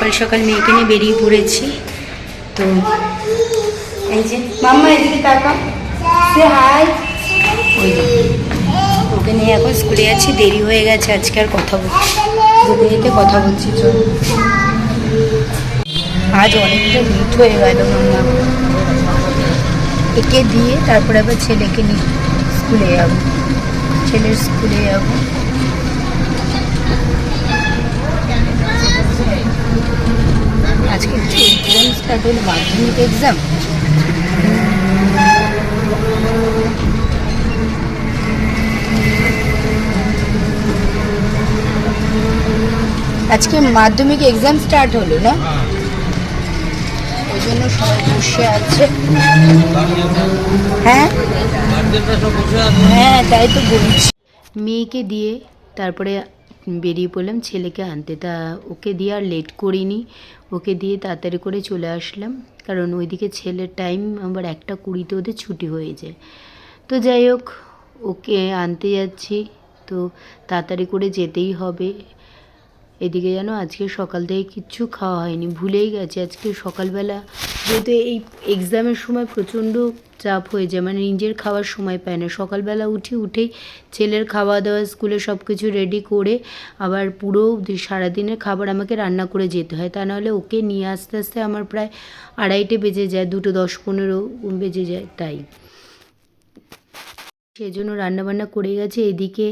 সকাল সকাল মেয়েকে নিয়ে বেরিয়ে পড়েছি। তো এই যে মাম্মা এদিকে তাকাও, সে হাই। ওই ওকে নিয়ে এখন স্কুলে যাচ্ছি, দেরি হয়ে গেছে আজকে, আর কথা যেতে যেতে কথা বলছি। চল, আজ অনেকটা লেট হয়ে গেল। মাম্মা একে দিয়ে তারপরে আবার ছেলেকে নিয়ে স্কুলে যাবো, ছেলের স্কুলে যাবো। আজকে কিছু এক্সাম স্টার্ট হলো, মাধ্যমিক এক্সাম। আজকে মাধ্যমিক এক্সাম স্টার্ট হলো না, ওই জন্য সবাই বসে আছে। হ্যাঁ হ্যাঁ, তাই তো বলছি। মেয়েকে দিয়ে তারপরে বেরিয়ে পড়লাম ছেলেকে আনতে। তা ওকে দিয়ে আর লেট করিনি, ওকে দিয়ে তাড়াতাড়ি করে চলে আসলাম, কারণ ওইদিকে ছেলের টাইম আবার 1:20 ওদের ছুটি হয়ে যায়। তো যাই হোক, ওকে আনতে যাচ্ছি, তো তাড়াতাড়ি করে যেতেই হবে। এদিকে যেন আজকে সকাল থেকে কিচ্ছু খাওয়া হয়নি, ভুলেই গেছি। আজকে সকালবেলা যেহেতু এই এক্সামের সময় প্রচণ্ড চাপ হয়ে যায়, মানে নিজের খাওয়ার সময় পায় না। সকালবেলা উঠেই ছেলের খাওয়া দাওয়া, স্কুলে সব কিছু রেডি করে আবার পুরো সারাদিনের খাবার আমাকে রান্না করে যেতে হয়, তা নাহলে ওকে নিয়ে আসতে আসতে আমার প্রায় 2:30 বেজে যায়, 2:10-15 বেজে যায়। তাই সেই জন্য রান্নাবান্না করে গেছে। এদিকে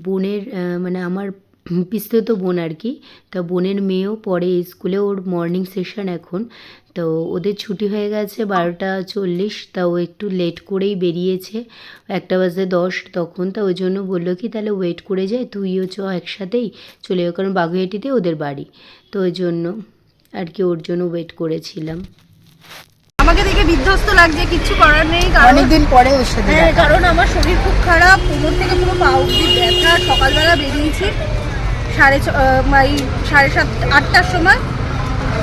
বোনের মানে আমার পিসতুতো বোন আর কি, তা বোনের মেয়েও পড়ে স্কুলে, ওর মর্নিং সেশন এখন। তো ওদের ছুটি হয়ে গেছে 12:40, তা ও একটু লেট করেই বেরিয়েছে, 1:10 তখন। তা ওই জন্য বললো কি তাহলে ওয়েট করে যায়, তুইও চ একসাথেই চলে যাও, কারণ বাগুইআটিতে ওদের বাড়ি। তো ওই জন্য আর কি ওর জন্য ওয়েট করেছিলাম। আমাকে দেখে বিধ্বস্ত লাগছে, কিছু করার নেই, অনেকদিন পরে ওর সাথে। হ্যাঁ, কারণ আমার শরীর খুব খারাপ, কোমর থেকে পুরো পা অবধি ব্যথা। সকালবেলা বেরিয়েছি 7:30-8টার সময়,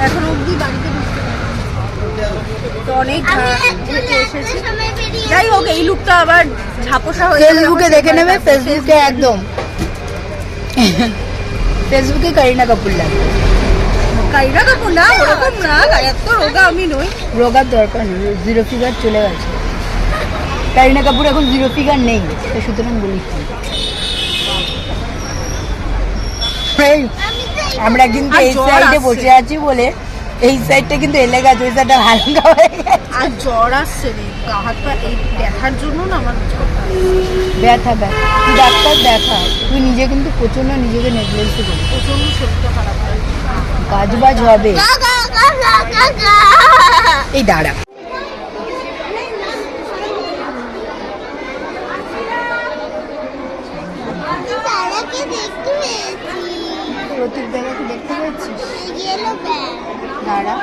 এখন অবধি বাড়িতে ঢুকতে তো অনেক এসেছি। যাই হোক, এই লুকটা আবার ঝাপসা হয়ে ফেসবুকে দেখে নেবে, ফেসবুকে একদম ফেসবুকে কারিনা কাপুর লাগবে। কারিনা কাপুর না, ওরকম না, এত রোগা আমি নই। রোগার দরকার নেই, 0 ফিগার চলে গেছে। কারিনা কাপুর এখন 0 ফিগার নেই, তো সুতরাং বলি আমরা কিন্তু এই সাইডে বসে আছি বলে এই সাইডটা কিন্তু এলে গেছে, ওই সাইডটা হালকা হয়ে গেছে। আর জ্বর আসছে রে, গা হাত পা এই ব্যথার জন্য না আমার ব্যথা তুই ডাক্তার দেখা, তুই নিজে কিন্তু প্রচন্ড নিজেকে নেগলেক্ট করিস, প্রচন্ড শরীরটা খারাপ হয়, কাজ বাজ হবে। এই দাঁড়া, প্রতীক দাদাকে দেখতে পাচ্ছিস? দাঁড়া,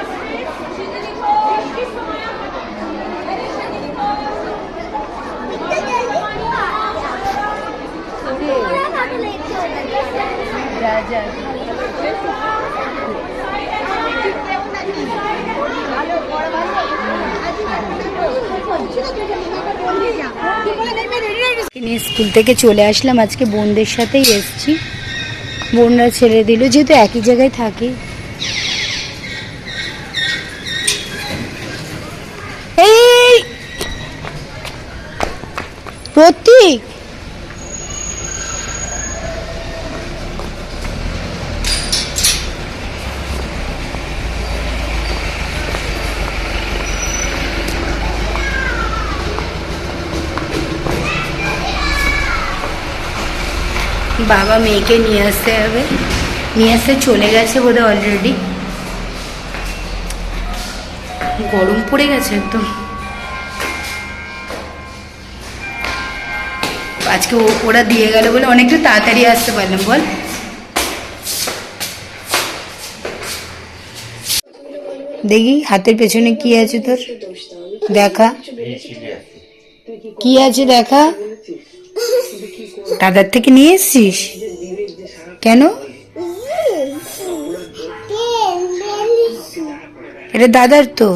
যা যা। স্কুল থেকে চলে আসলাম, আজকে বোনদের সাথেই এসছি, বোনরা ছেড়ে দিল, যেহেতু একই জায়গায় থাকি। এই প্রতীক, বাবা মেয়েকে নিয়ে আসতে হবে, নিয়ে আসতে চলে গেছে বোধহয় অলরেডি। গরম পড়ে গেছে একদম। আজকে ওরা দিয়ে গেল বলে অনেকটা তাড়াতাড়ি আসতে পারলাম। বল, দেখি হাতের পেছনে কি আছে তোর, দেখা কি আছে, দেখা। দাদার থেকে নিয়ে এসছিস কেন? এটা দাদার তো।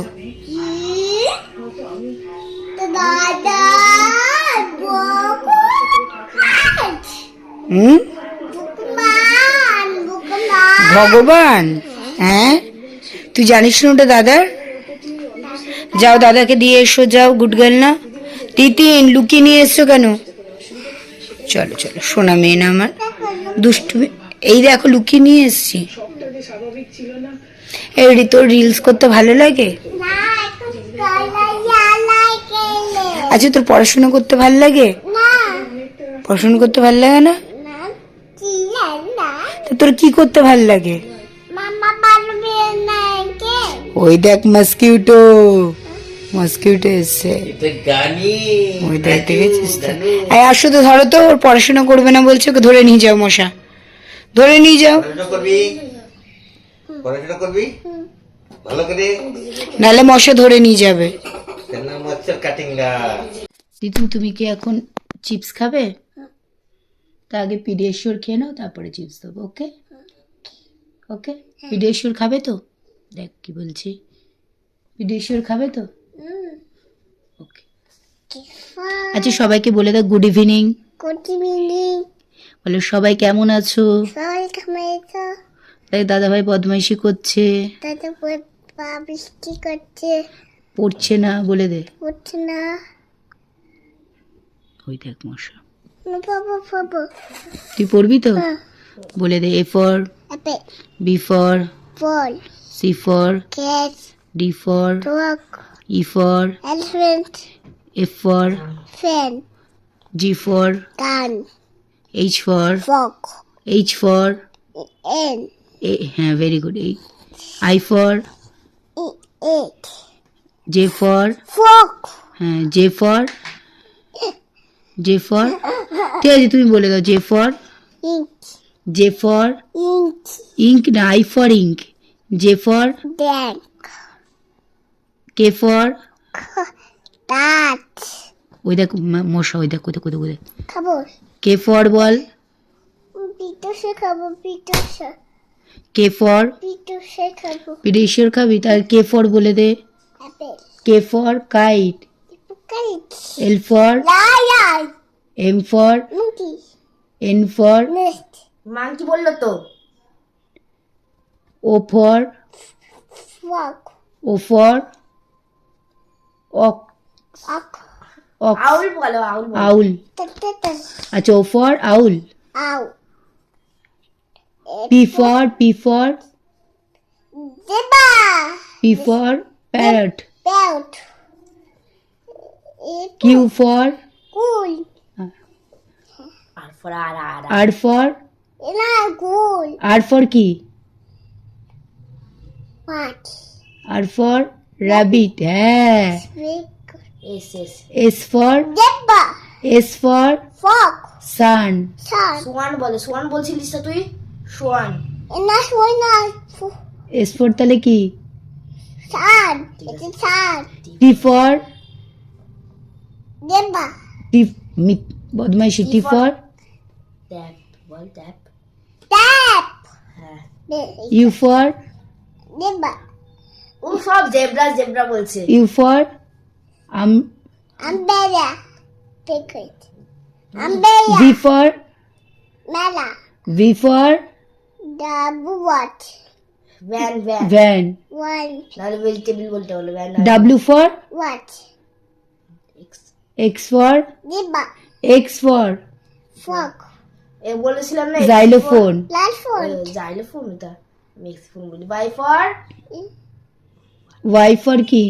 ভগবান, হ্যাঁ তুই জানিস না ওটা দাদার? যাও দাদাকে দিয়ে এসো, যাও, গুড গার্ল না? তিতিন লুকিয়ে নিয়ে এসছো কেন? চলো চলো, সোনা মেয়ে না আমার, দুষ্টু মেয়ে। এই দেখো লুকিয়ে নিয়ে এসছি। এই তোর রিলস করতে ভালো লাগে? আচ্ছা তোর পড়াশোনা করতে ভালো লাগে? পড়াশোনা করতে ভালো লাগে না? তো তোর কি করতে ভালো লাগে? ওই দেখ মস্কিউটো, মস্কিউটো এসছে। ওই দেখ, দেখেছিস তো? এই আসো তো, ধরো তো, ওর পড়াশোনা করবে না বলছে, ওকে ধরে নিয়ে যাও, মশা ধরে নিয়ে যাও, নাহলে মশা ধরে নিয়ে যাবে। দিদি তুমি কি এখন চিপস খাবে? তা আগে পিডিয়াশিওর খেয়ে নাও, তারপরে চিপস দেবো। ওকে ওকে, পিডিয়াশিওর খাবে তো? দেখ কি বলছি, পিডিয়াশিওর খাবে তো? ওকে। আচ্ছা সবাইকে বলে দাও গুড ইভিনিং। Good evening. বলে সবাই কেমন আছো? সবাই কেমন আছো? দেখ দাদা ভাই বদমাইশি করছে, দাদা বৃষ্টি করছে, পড়ছে না, বলে দে। উঠছে না। ওই দেখ মশা। বাবা বাবা তুই পড়বি তো? বলে দে। A for apple, B for ball, C for cat, D for dog, E for elephant, F for fan, G for gun, H for ফক, এইচ ফর এন, হ্যাঁ ভেরি গুড। আই ফর এট, জে ফর ফক, হ্যাঁ J for ঠিক আছে তুমি বলে দাও। J for ink, J for ink, ink না, I for ink. J for bank, K for cut, ওই দেখ মশা, ওই দেখ কোথায় কোথায় কোথায়। খাবো, কে ফর বল। পিটুসে খাবো, পিটুসে, কে ফর খাবো, পিডিয়াশিওর খাবি, তার কে ফর বলে দে। Apple, K for kite, kite, L for lion, M for monkey, N for nest, monkey বললো তো। O for frog, O for ox ox, ox owl বলো, owl বলো। আউল। potato, আচ্ছা O for owl. owl, P for zebra, P for parrot. belt, Q for cool, R for R R for cool, R for কি? what, R for rabbit. হ্যাঁ। big, S S S for zebra, S for frog, sun. sun, swan বলে, swan বলছিলিস না তুই? Schwann S for তাহলে কি? sun, it's a sun, T for zebra, বদমাইশি। T for tap বল, ট্যাপ। tap, হ্যাঁ ইউ ফর zebra, ও সব জেব্রা জেব্রা বলছে। U for umbrella, cricket, umbrella, V for mela, V for double what, van van, van. one, নাহলে vegetable বলতে হলো। Van W for what, X for zebra, X for frog, এ বলেছিলাম না। Xylophone. platform, xylophone, এটা মেক্সিফোন বলি। বাই ফর ওয়াই ফর কি?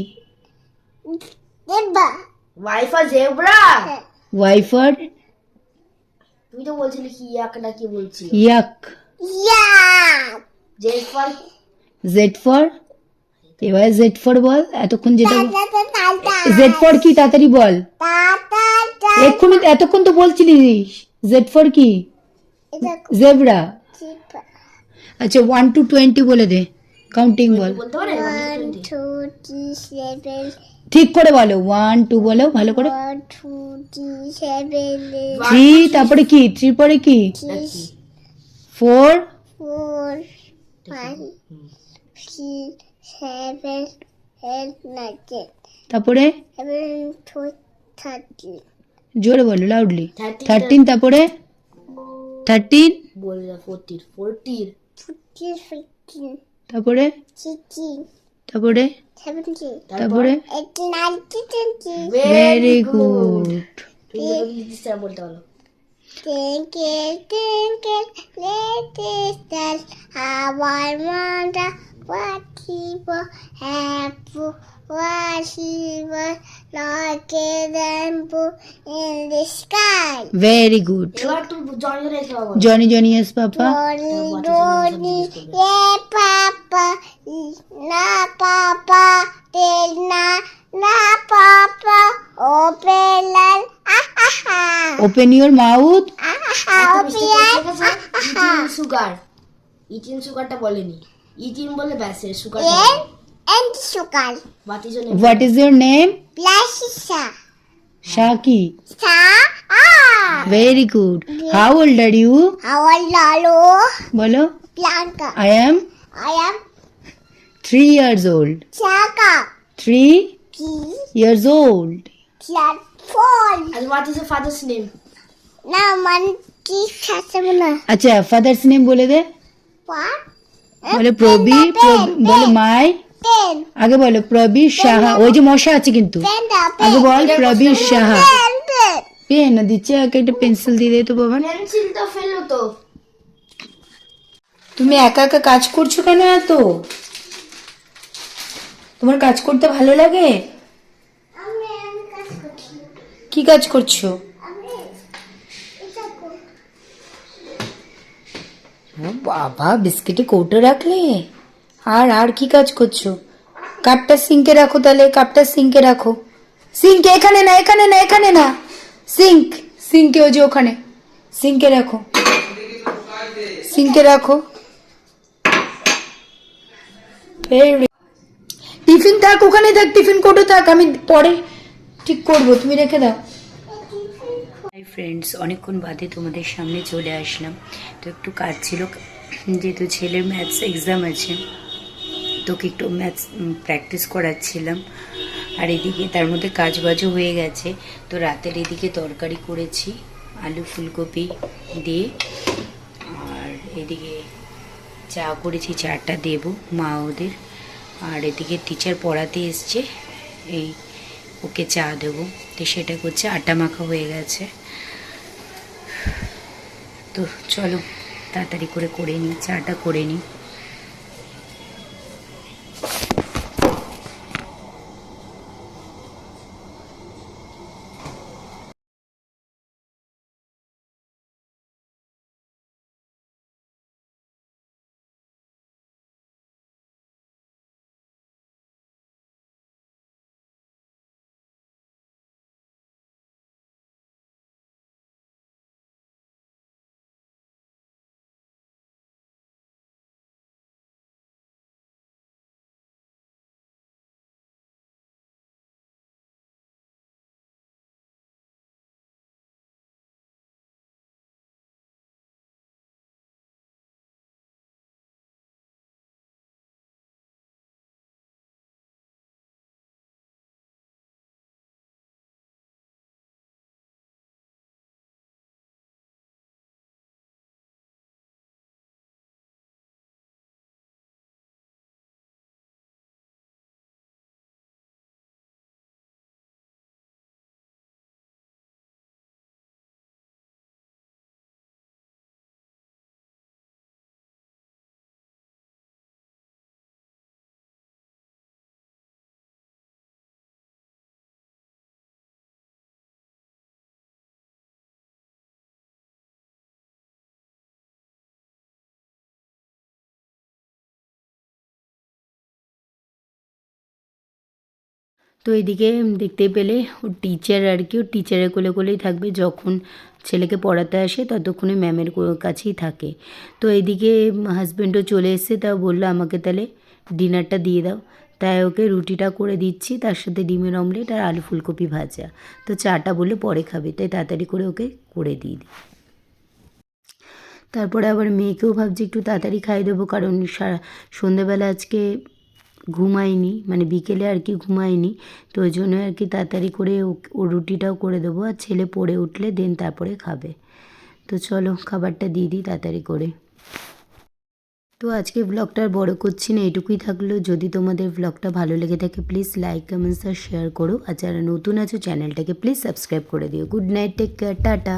zebra, Y for zebra. Y for তুই তো বলছিলি কি ইয়াক না কি বলছি। ইয়াক। yeah, Z for Z for এবার জেড ফর বল, এতক্ষণ যেটা। ta ta ta ta, Z for কি তাড়াতাড়ি বল, ta ta ta, এক্ষুনি এতক্ষণ তো বলছিলিস। জেড ফর কি? it's a zebra. zebra, আচ্ছা 1 to 20 বলে দে, কাউন্টিং বল। বলতে পারে? 1 2 3 7, ঠিক করে বলো, 1 2 বলো ভালো করে। 1 2 3 7, 3 তারপরে কি? 3 পরে কি? 4 4 5 6 7 8 9 10, তারপরে 11 12 13, জোরে বলো লাউডলি। 13 13 তারপরে 13 বললা 14 14 14 15 তারপরে 16, তারপরে 17, তারপরে 18, 19, 20. Very good. বলতে হলো Twinkle, twinkle, little star, how I wonder what he was. Apple, what he was, like a rainbow in the sky. Very good. এবার তুই জনি খাওয়া Johnny Johnny yes papa. Johnny, Johnny, yeah, Papa, na Papa, till na Papa, open and open your mouth. Sugar eating সুগারটা বলেনি, eating বলে ব্যাসের sugar and sugar. বাতির জন্য what is your name? Blasha. শাকি। Sa. Very good. How old are you? How lalo. বলো। Blanca. I am I am 3 years old. Chaka. 3 P. years old. Platform. and what is your father's name? Na monkey sasamuna. আচ্ছা father's name বলে দে। What? বলে প্রবীর, বলে মাই, Pen. আগে বলো প্রবীর সাহা। ওই যে মশা আছে কিন্তু। Panda. আগে বল Prabir Saha. Pen. Pen. Pen দিচ্ছে, আগে একটা পেন্সিল দিয়ে দে তো বাবা। পেন্সিলটা ফেলো তো। তুমি একা একা কাজ করছো কেন এত? তোমার কাজ করতে ভালো লাগে? আমি কাজ করছি। কি কাজ করছো? আমি এটা করি। ও বাবা, বিস্কিটে কৌটো রাখলে? আর কি কাজ করছো? কাপটা সিঙ্কে রাখো, তাহলে কাপটা সিঙ্কে রাখো। সিঙ্কে এখানে না, এখানে না, এখানে না। সিঙ্কে ওই যে ওখানে সিঙ্কে রাখো, সিঙ্কে রাখো। টিফিন থাক ওখানে, থাক টিফিন কৌটো থাক, আমি পরে ঠিক করবো, তুমি রেখে দাও। হাই ফ্রেন্ডস, অনেকক্ষণ বাদে তোমাদের সামনে চলে আসলাম। তো একটু কাজ ছিল, যেহেতু ছেলের ম্যাথস এক্সাম আছে, তোকে একটু ম্যাথস প্র্যাকটিস করাচ্ছিলাম। আর এদিকে তার মধ্যে কাজবাজও হয়ে গেছে। তো রাতের এদিকে তরকারি করেছি আলু ফুলকপি দিয়ে, আর এদিকে চা করেছি, চাটা দেবো মা ওদের। আর এদিকে টিচার পড়াতে এসছে, এই ওকে চা দেবো, তো সেটা করছে। আটা মাখা হয়ে গেছে, তো চলো তাড়াতাড়ি করে নিই, চাটা করে নিই। তো এদিকে দেখতেই পেলে ওর টিচার আর কি, ওর টিচারের কোলেই থাকবে, যখন ছেলেকে পড়াতে আসে ততক্ষণে ম্যামের কাছেই থাকে। তো এদিকে হাজব্যান্ডও চলে এসেছে, তাও বললো আমাকে তাহলে ডিনারটা দিয়ে দাও। তাই ওকে রুটিটা করে দিচ্ছি, তার সাথে ডিমের অমলেট আর আলু ফুলকপি ভাজা। তো চাটা বললে পরে খাবে, তাই তাড়াতাড়ি করে ওকে করে দিয়ে দিই। তারপরে আবার মেয়েকেও ভাবছি একটু তাড়াতাড়ি খাইয়ে দেবো, কারণ সন্ধেবেলা আজকে ঘুমাইনি, মানে বিকেলে আর কি ঘুমাইনি, তো ওই জন্য আর কি তাড়াতাড়ি করে ও রুটিটাও করে দেবো। আর ছেলে পড়ে উঠলে দেন তারপরে খাবে। তো চলো খাবারটা দিয়ে দিই তাড়াতাড়ি করে। তো আজকে ব্লগটা আর বড় করছি না, এটুকুই থাকলো। যদি তোমাদের ব্লগটা ভালো লেগে থাকে প্লিজ লাইক কমেন্টস আর শেয়ার করো, আর যারা নতুন আছো চ্যানেলটাকে প্লিজ সাবস্ক্রাইব করে দিও। Good night, take care, tata.